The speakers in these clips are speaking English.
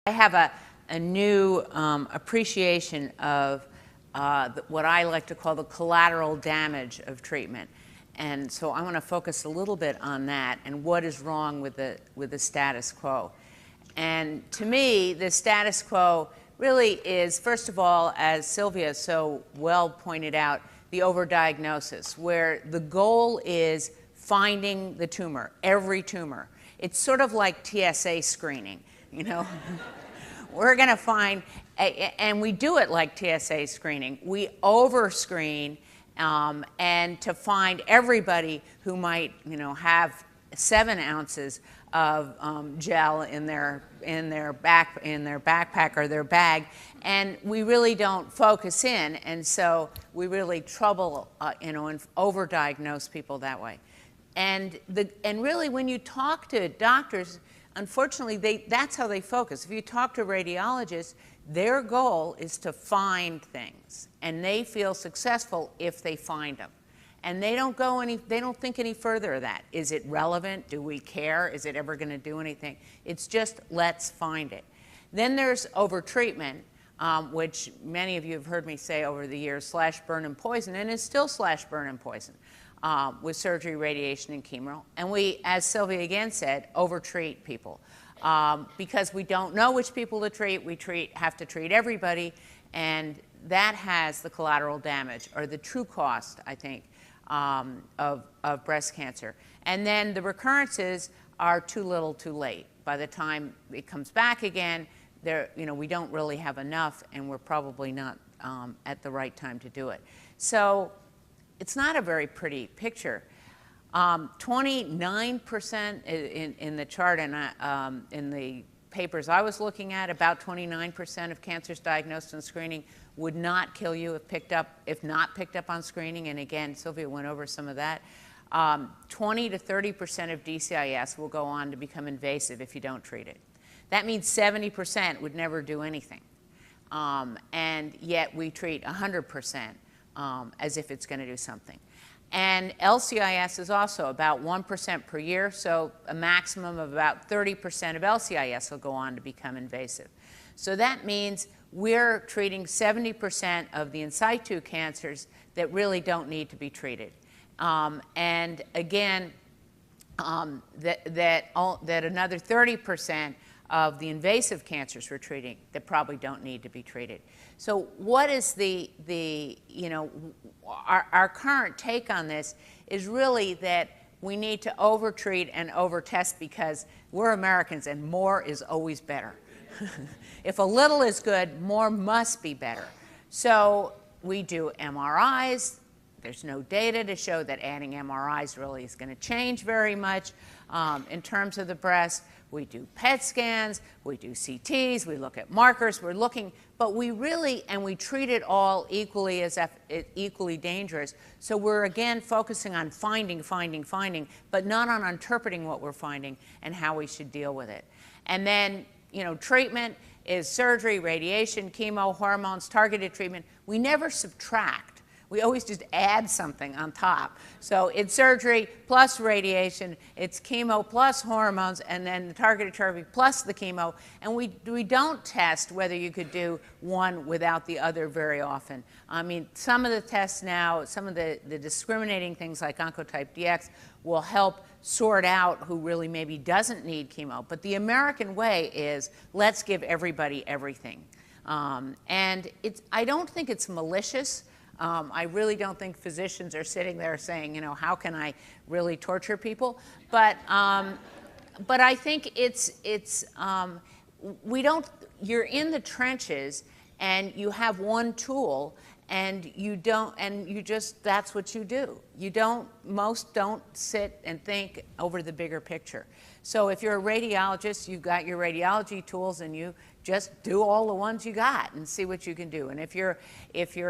I have a new appreciation of what I like to call the collateral damage of treatment. And so I want to focus a little bit on that and what is wrong with the status quo. And to me, the status quo really is, first of all, as Sylvia so well pointed out, the overdiagnosis, where the goal is finding the tumor, every tumor. It's sort of like TSA screening, you know. We're going to find, and we do it like TSA screening. We over-screen, and to find everybody who might, you know, have 7 ounces of gel in their backpack or their bag, and we really don't focus in, and so we really trouble, you know, and overdiagnose people that way. And really, when you talk to doctors, unfortunately, that's how they focus. If you talk to radiologists, their goal is to find things, and they feel successful if they find them. And they don't think any further of that. Is it relevant? Do we care? Is it ever going to do anything? It's just, let's find it. Then there's overtreatment, which many of you have heard me say over the years, slash burn and poison, and is still slash burn and poison. With surgery, radiation, and chemo. And we, as Sylvia again said, overtreat people. Because we don't know which people to treat, we have to treat everybody, and that has the collateral damage, or the true cost, I think, of breast cancer. And then the recurrences are too little too late. By the time it comes back again, you know, we don't really have enough, and we're probably not at the right time to do it. So it's not a very pretty picture. 29% in the chart, and in the papers I was looking at, about 29% of cancers diagnosed on screening would not kill you if not picked up on screening. And again, Sylvia went over some of that. 20 to 30% of DCIS will go on to become invasive if you don't treat it. That means 70% would never do anything. And yet we treat 100%. As if it's going to do something. And LCIS is also about 1% per year, so a maximum of about 30% of LCIS will go on to become invasive. So that means we're treating 70% of the in situ cancers that really don't need to be treated. And again, that another 30% of the invasive cancers we're treating that probably don't need to be treated. So what is you know, our current take on this is really that we need to overtreat and overtest because we're Americans and more is always better. If a little is good, more must be better. So we do MRIs. There's no data to show that adding MRIs really is going to change very much in terms of the breast. We do PET scans, we do CTs, we look at markers, we're looking, but we treat it all equally as equally dangerous. So we're again focusing on finding, but not on interpreting what we're finding and how we should deal with it. And then, you know, treatment is surgery, radiation, chemo, hormones, targeted treatment. We never subtract. We always just add something on top. So it's surgery plus radiation, it's chemo plus hormones, and then the targeted therapy plus the chemo. And we don't test whether you could do one without the other very often. I mean, some of the tests now, some of the discriminating things like Oncotype DX will help sort out who really maybe doesn't need chemo. But the American way is, let's give everybody everything. And I don't think it's malicious. I really don't think physicians are sitting there saying, you know, how can I really torture people? But I think you're in the trenches and you have one tool and that's what you do. Most don't sit and think over the bigger picture. So if you're a radiologist, you've got your radiology tools and you just do all the ones you got and see what you can do. And if you're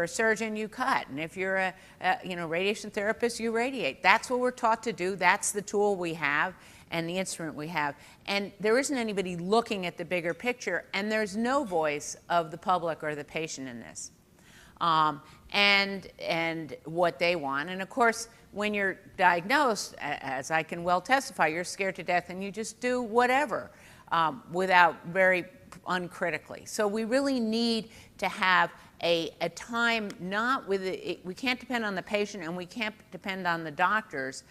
a surgeon, you cut. And if you're a radiation therapist, you radiate. That's what we're taught to do. That's the tool we have and the instrument we have. And there isn't anybody looking at the bigger picture, and there's no voice of the public or the patient in this. And what they want. And of course, when you're diagnosed, as I can well testify, you're scared to death and you just do whatever without very uncritically. So we really need to have a time not with we can't depend on the patient and we can't depend on the doctors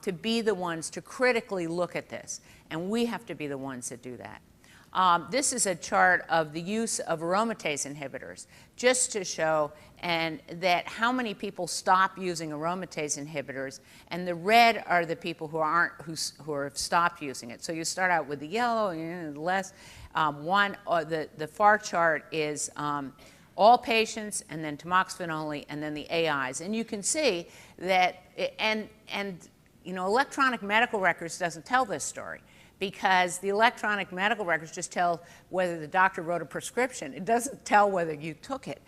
to be the ones to critically look at this. And we have to be the ones that do that. This is a chart of the use of aromatase inhibitors, just to show that how many people stop using aromatase inhibitors, and the red are the people who have stopped using it. So you start out with the yellow, and less. The far chart is all patients, and then tamoxifen only, and then the AIs, and you can see that electronic medical records doesn't tell this story, because the electronic medical records just tell whether the doctor wrote a prescription. It doesn't tell whether you took it.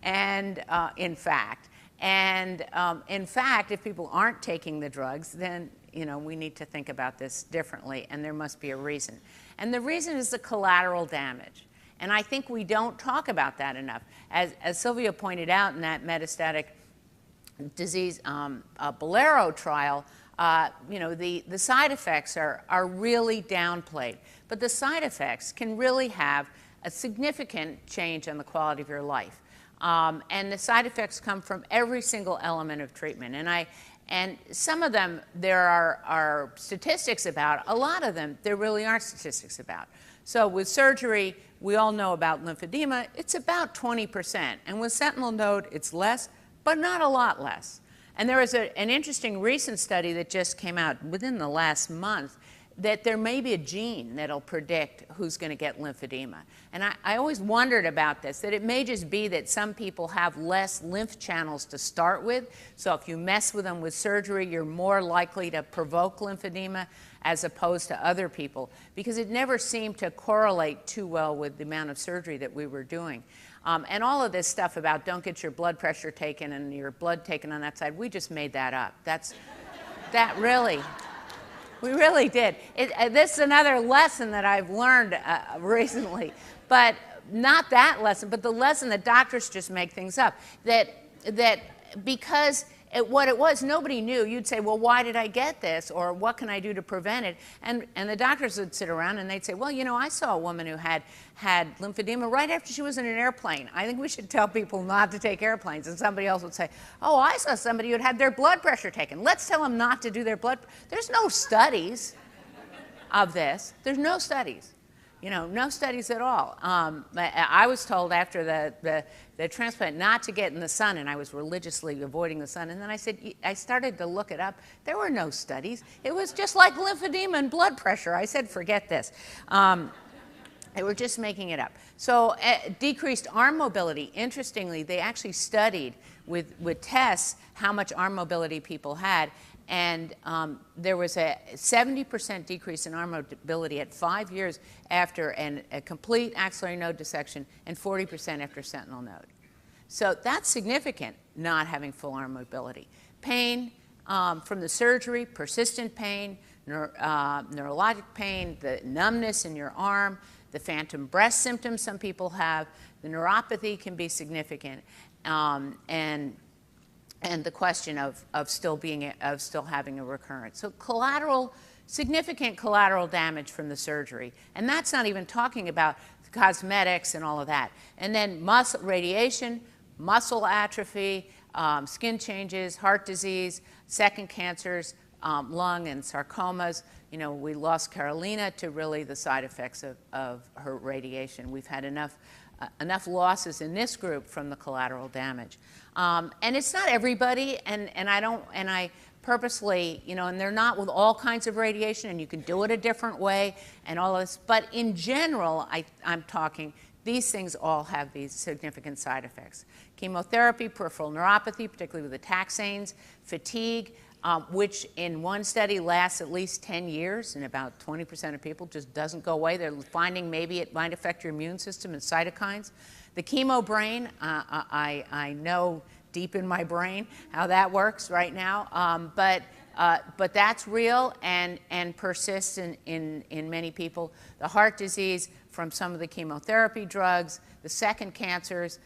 And in fact, if people aren't taking the drugs, then we need to think about this differently, and there must be a reason. And the reason is the collateral damage. And I think we don't talk about that enough. As Sylvia pointed out in that metastatic disease Bolero trial, the side effects are really downplayed. But the side effects can really have a significant change on the quality of your life. And the side effects come from every single element of treatment. And some of them there are statistics about. A lot of them there really aren't statistics about. So with surgery, we all know about lymphedema. It's about 20%. And with sentinel node, it's less, but not a lot less. And there was an interesting recent study that just came out within the last month that there may be a gene that'll predict who's going to get lymphedema. And I always wondered about this, that it may just be that some people have less lymph channels to start with. So if you mess with them with surgery, you're more likely to provoke lymphedema as opposed to other people, because it never seemed to correlate too well with the amount of surgery that we were doing. And all of this stuff about don't get your blood pressure taken and your blood taken on that side, we just made that up. We really did. This is another lesson that I've learned recently, but not that lesson, but the lesson that doctors just make things up. That because what it was, nobody knew. You'd say, well, why did I get this? Or what can I do to prevent it? And the doctors would sit around and they'd say, well, I saw a woman who had lymphedema right after she was in an airplane. I think we should tell people not to take airplanes. And somebody else would say, oh, I saw somebody who had their blood pressure taken. Let's tell them not to do their blood. There's no studies of this. There's no studies. No studies at all. I was told after the transplant not to get in the sun, and I was religiously avoiding the sun. And then I started to look it up. There were no studies. It was just like lymphedema and blood pressure. I said, forget this. They were just making it up. So decreased arm mobility. Interestingly, they actually studied with tests how much arm mobility people had. And there was a 70% decrease in arm mobility at 5 years after a complete axillary node dissection, and 40% after sentinel node. So that's significant, not having full arm mobility. Pain from the surgery, persistent pain, neurologic pain, the numbness in your arm, the phantom breast symptoms some people have, the neuropathy can be significant, and the question of still having a recurrence. So significant collateral damage from the surgery. And that's not even talking about cosmetics and all of that. And then radiation, muscle atrophy, skin changes, heart disease, second cancers, lung and sarcomas. We lost Carolina to really the side effects of her radiation. We've had enough losses in this group from the collateral damage. And it's not everybody, and I purposely, and they're not with all kinds of radiation, and you can do it a different way and all of this, but in general, I'm talking, these things all have these significant side effects. Chemotherapy, peripheral neuropathy, particularly with the taxanes, fatigue, which in one study lasts at least 10 years, and about 20% of people just doesn't go away. They're finding maybe it might affect your immune system and cytokines. The chemo brain, I know deep in my brain how that works right now, but that's real and persists in many people. The heart disease from some of the chemotherapy drugs, the second cancers,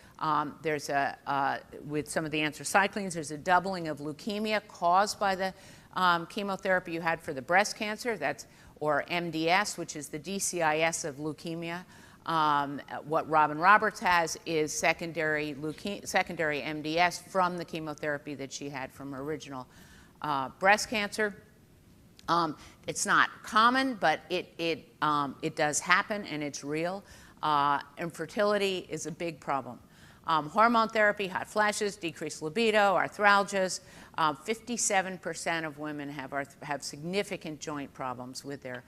with some of the anthracyclines, there's a doubling of leukemia caused by the chemotherapy you had for the breast cancer. or MDS, which is the DCIS of leukemia. What Robin Roberts has is secondary MDS from the chemotherapy that she had from her original breast cancer. It's not common, but it does happen, and it's real. Infertility is a big problem. Hormone therapy, hot flashes, decreased libido, arthralgias. 57% of women have significant joint problems with the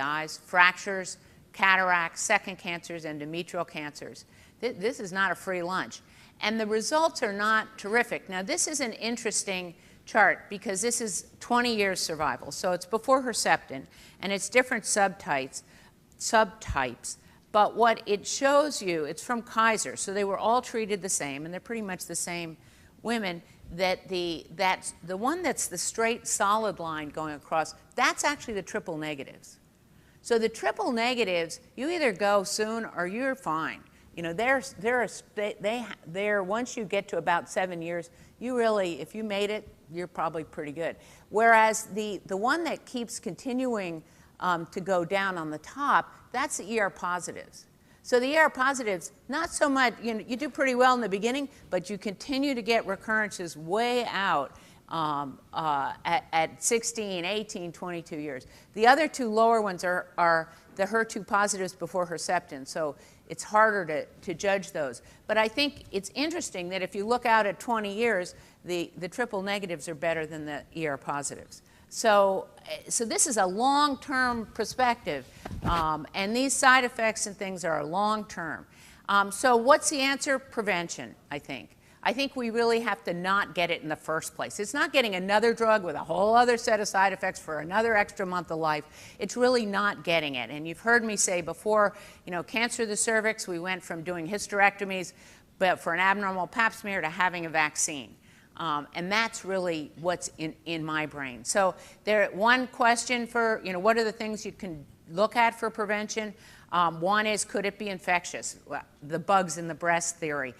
AIs. Fractures, cataracts, second cancers, endometrial cancers. This is not a free lunch. And the results are not terrific. Now, this is an interesting chart because this is 20 years survival. So it's before Herceptin, and it's different subtypes. But what it shows you, it's from Kaiser, so they were all treated the same, and they're pretty much the same women, that the one that's the straight solid line going across, that's actually the triple negatives. So the triple negatives, you either go soon or you're fine. You know, they're once you get to about 7 years, you really, if you made it, you're probably pretty good. Whereas the one that keeps continuing to go down on the top, that's the ER positives. So the ER positives, not so much, you do pretty well in the beginning, but you continue to get recurrences way out at 16, 18, 22 years. The other two lower ones are the HER2 positives before Herceptin, so it's harder to judge those. But I think it's interesting that if you look out at 20 years, the triple negatives are better than the ER positives. So this is a long-term perspective, and these side effects and things are long-term. So what's the answer? Prevention, I think. I think we really have to not get it in the first place. It's not getting another drug with a whole other set of side effects for another extra month of life. It's really not getting it. And you've heard me say before, cancer of the cervix, we went from doing hysterectomies but for an abnormal pap smear to having a vaccine. And that's really what's in my brain. So one question for, what are the things you can look at for prevention? One is, could it be infectious? Well, the bugs in the breast theory.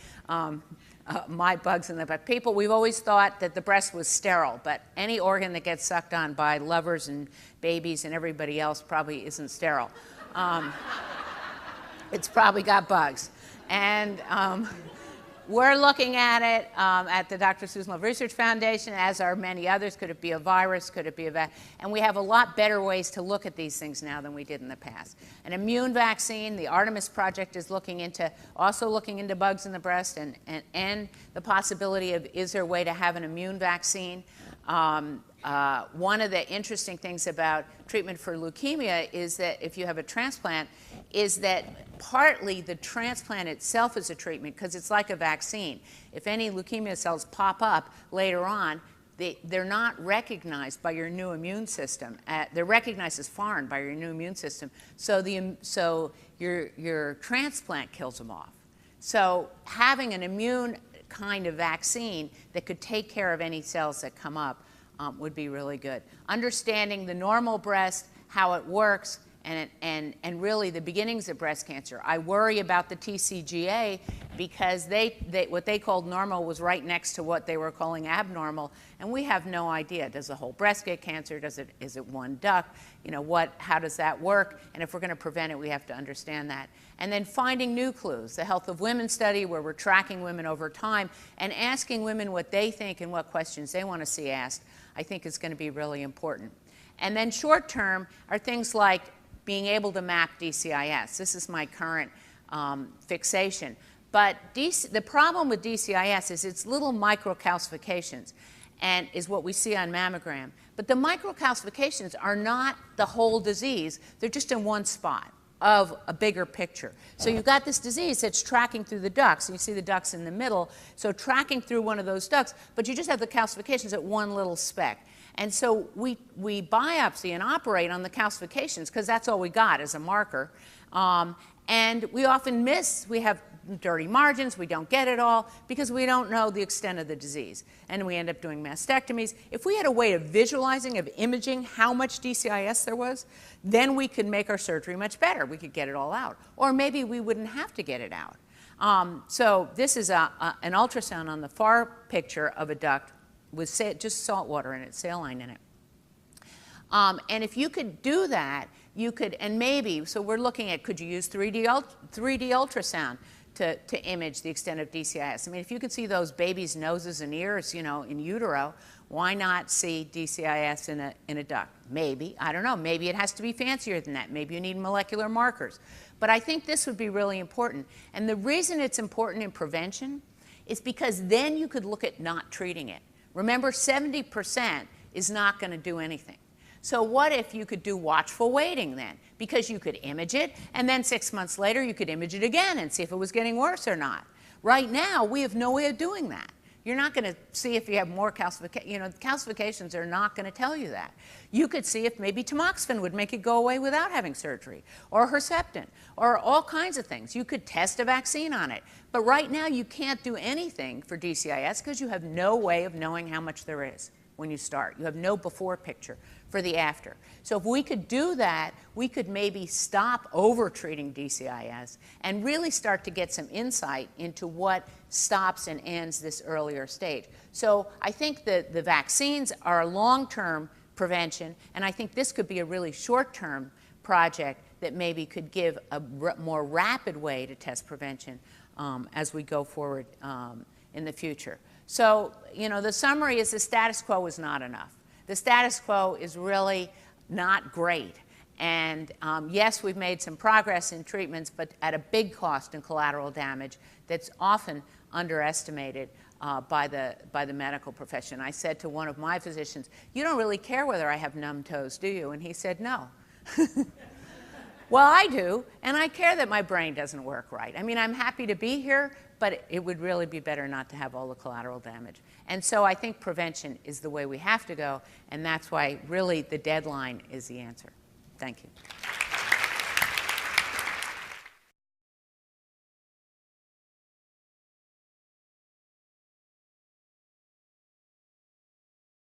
My bugs in the breast. People, we've always thought that the breast was sterile, but any organ that gets sucked on by lovers and babies and everybody else probably isn't sterile. It's probably got bugs. And we're looking at it at the Dr. Susan Love Research Foundation, as are many others. Could it be a virus? Could it be and we have a lot better ways to look at these things now than we did in the past. An immune vaccine, the Artemis Project is also looking into bugs in the breast and the possibility of, is there a way to have an immune vaccine? One of the interesting things about treatment for leukemia is that if you have a transplant, is that partly the transplant itself is a treatment because it's like a vaccine. If any leukemia cells pop up later on, they're not recognized by your new immune system. They're recognized as foreign by your new immune system. So your transplant kills them off. So having an immune kind of vaccine that could take care of any cells that come up would be really good. Understanding the normal breast, how it works, and really the beginnings of breast cancer. I worry about the TCGA because what they called normal was right next to what they were calling abnormal, and we have no idea. Does the whole breast get cancer? Is it one duct? How does that work? And if we're going to prevent it, we have to understand that. And then finding new clues. The Health of Women study, where we're tracking women over time and asking women what they think and what questions they want to see asked, I think is going to be really important. And then short term are things like being able to map DCIS. This is my current fixation. But the problem with DCIS is it's little microcalcifications, and is what we see on mammogram. But the microcalcifications are not the whole disease. They're just in one spot of a bigger picture. So you've got this disease that's tracking through the ducts. You see the ducts in the middle. So tracking through one of those ducts, but you just have the calcifications at one little speck. And so we biopsy and operate on the calcifications because that's all we got as a marker. And we often miss, we have dirty margins, we don't get it all because we don't know the extent of the disease. And we end up doing mastectomies. If we had a way of visualizing, of imaging how much DCIS there was, then we could make our surgery much better. We could get it all out. Or maybe we wouldn't have to get it out. So this is an ultrasound on the far picture of a duct with just salt water in it, saline in it. And if you could do that, you could, and maybe, so we're looking at, could you use 3D ultrasound to image the extent of DCIS? I mean, if you could see those babies' noses and ears, you know, in utero, why not see DCIS in a duct? Maybe, I don't know, maybe it has to be fancier than that. Maybe you need molecular markers. But I think this would be really important. And the reason it's important in prevention is because then you could look at not treating it. Remember, 70% is not going to do anything. So what if you could do watchful waiting then? Because you could image it, and then 6 months later you could image it again and see if it was getting worse or not. Right now, we have no way of doing that. You're not going to see if you have more calcification. You know, calcifications are not going to tell you that. You could see if maybe tamoxifen would make it go away without having surgery, or Herceptin, or all kinds of things. You could test a vaccine on it. But right now, you can't do anything for DCIS because you have no way of knowing how much there is when you start. You have no before picture for the after. So if we could do that, we could maybe stop over-treating DCIS and really start to get some insight into what stops and ends this earlier stage. So I think that the vaccines are a long-term prevention, and I think this could be a really short-term project that maybe could give a more rapid way to test prevention as we go forward in the future. So, you know, the summary is the status quo is not enough. The status quo is really not great. And yes, we've made some progress in treatments, but at a big cost in collateral damage that's often underestimated by the medical profession. I said to one of my physicians, "You don't really care whether I have numb toes, do you?" And he said, "No." Well, I do, and I care that my brain doesn't work right. I mean, I'm happy to be here, but it would really be better not to have all the collateral damage. And so I think prevention is the way we have to go, and that's why really the deadline is the answer. Thank you.